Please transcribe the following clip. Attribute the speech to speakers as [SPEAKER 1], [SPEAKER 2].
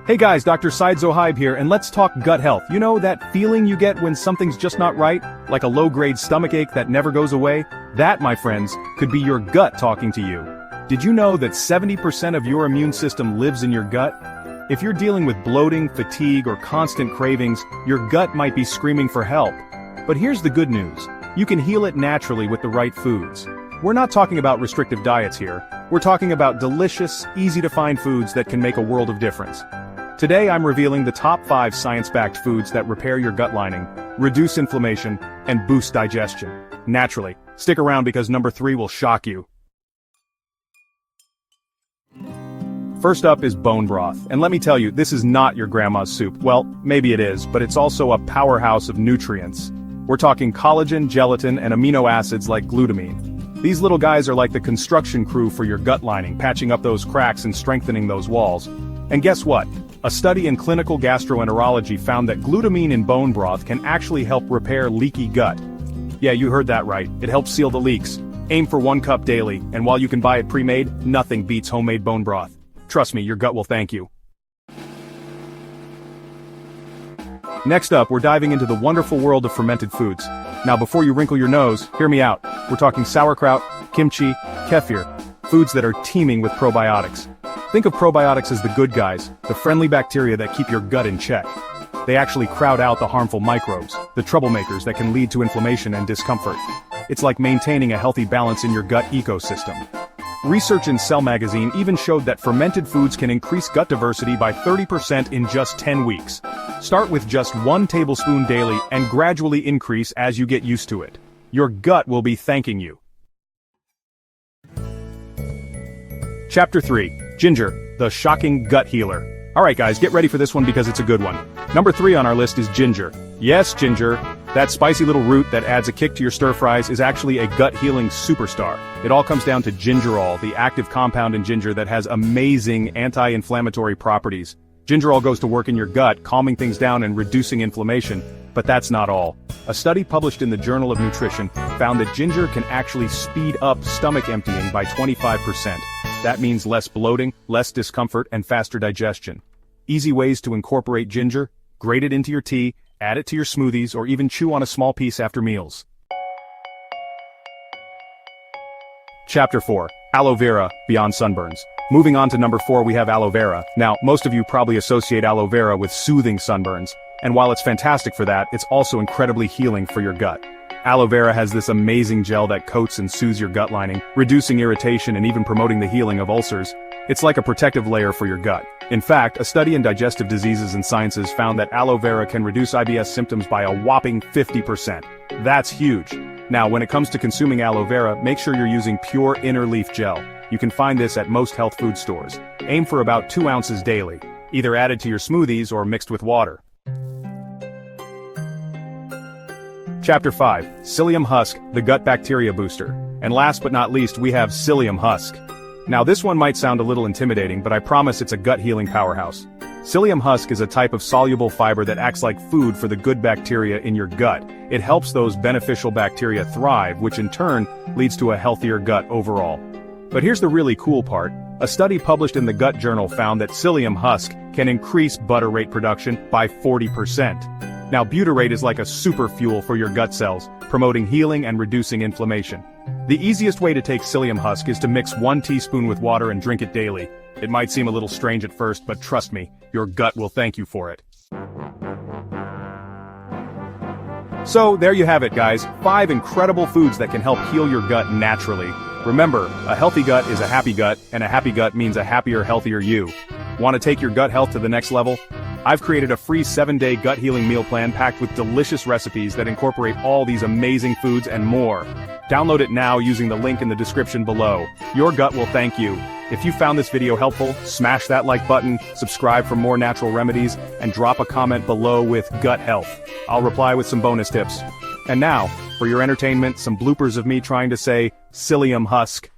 [SPEAKER 1] Hey guys, Dr. Said Zohaib here, and let's talk gut health. You know that feeling you get when something's just not right? Like a low-grade stomachache that never goes away? That, my friends, could be your gut talking to you. Did you know that 70% of your immune system lives in your gut? If you're dealing with bloating, fatigue, or constant cravings, your gut might be screaming for help. But here's the good news. You can heal it naturally with the right foods. We're not talking about restrictive diets here. We're talking about delicious, easy-to-find foods that can make a world of difference. Today I'm revealing the top 5 science-backed foods that repair your gut lining, reduce inflammation, and boost digestion. Naturally. Stick around because number 3 will shock you. First up is bone broth, and let me tell you, this is not your grandma's soup. Well, maybe it is, but it's also a powerhouse of nutrients. We're talking collagen, gelatin, and amino acids like glutamine. These little guys are like the construction crew for your gut lining, patching up those cracks and strengthening those walls. And guess what? A study in clinical gastroenterology found that glutamine in bone broth can actually help repair leaky gut. Yeah, you heard that right. It helps seal the leaks. Aim for 1 cup daily, and while you can buy it pre-made, nothing beats homemade bone broth. Trust me, your gut will thank you. Next up, we're diving into the wonderful world of fermented foods. Now before you wrinkle your nose, hear me out. We're talking sauerkraut, kimchi, kefir, foods that are teeming with probiotics. Think of probiotics as the good guys, the friendly bacteria that keep your gut in check. They actually crowd out the harmful microbes, the troublemakers that can lead to inflammation and discomfort. It's like maintaining a healthy balance in your gut ecosystem. Research in Cell magazine even showed that fermented foods can increase gut diversity by 30% in just 10 weeks. Start with just 1 tablespoon daily and gradually increase as you get used to it. Your gut will be thanking you. Chapter 3. Ginger, the shocking gut healer. Alright guys, get ready for this one because it's a good one. Number 3 on our list is ginger. Yes, ginger. That spicy little root that adds a kick to your stir-fries is actually a gut-healing superstar. It all comes down to gingerol, the active compound in ginger that has amazing anti-inflammatory properties. Gingerol goes to work in your gut, calming things down and reducing inflammation. But that's not all. A study published in the Journal of Nutrition found that ginger can actually speed up stomach emptying by 25%. That means less bloating, less discomfort, and faster digestion. Easy ways to incorporate ginger: grate it into your tea, add it to your smoothies, or even chew on a small piece after meals. Chapter 4. Aloe vera, beyond sunburns. Moving on to number 4, we have aloe vera. Now, most of you probably associate aloe vera with soothing sunburns. And while it's fantastic for that, it's also incredibly healing for your gut. Aloe vera has this amazing gel that coats and soothes your gut lining, reducing irritation and even promoting the healing of ulcers. It's like a protective layer for your gut. In fact, a study in Digestive Diseases and Sciences found that aloe vera can reduce IBS symptoms by a whopping 50%. That's huge. Now, when it comes to consuming aloe vera, make sure you're using pure inner leaf gel. You can find this at most health food stores. Aim for about 2 ounces daily, either added to your smoothies or mixed with water. Chapter 5. Psyllium husk, the gut bacteria booster. And last but not least, we have psyllium husk. Now this one might sound a little intimidating, but I promise it's a gut healing powerhouse. Psyllium husk is a type of soluble fiber that acts like food for the good bacteria in your gut. It helps those beneficial bacteria thrive, which in turn leads to a healthier gut overall. But here's the really cool part. A study published in the Gut Journal found that psyllium husk can increase butyrate production by 40%. Now butyrate is like a super fuel for your gut cells, promoting healing and reducing inflammation. The easiest way to take psyllium husk is to mix 1 teaspoon with water and drink it daily. It might seem a little strange at first, but trust me, your gut will thank you for it. So there you have it guys, 5 incredible foods that can help heal your gut naturally. Remember, a healthy gut is a happy gut, and a happy gut means a happier, healthier you. Want to take your gut health to the next level? I've created a free 7-day gut healing meal plan packed with delicious recipes that incorporate all these amazing foods and more. Download it now using the link in the description below. Your gut will thank you. If you found this video helpful, smash that like button, subscribe for more natural remedies, and drop a comment below with gut health. I'll reply with some bonus tips. And now, for your entertainment, some bloopers of me trying to say psyllium husk.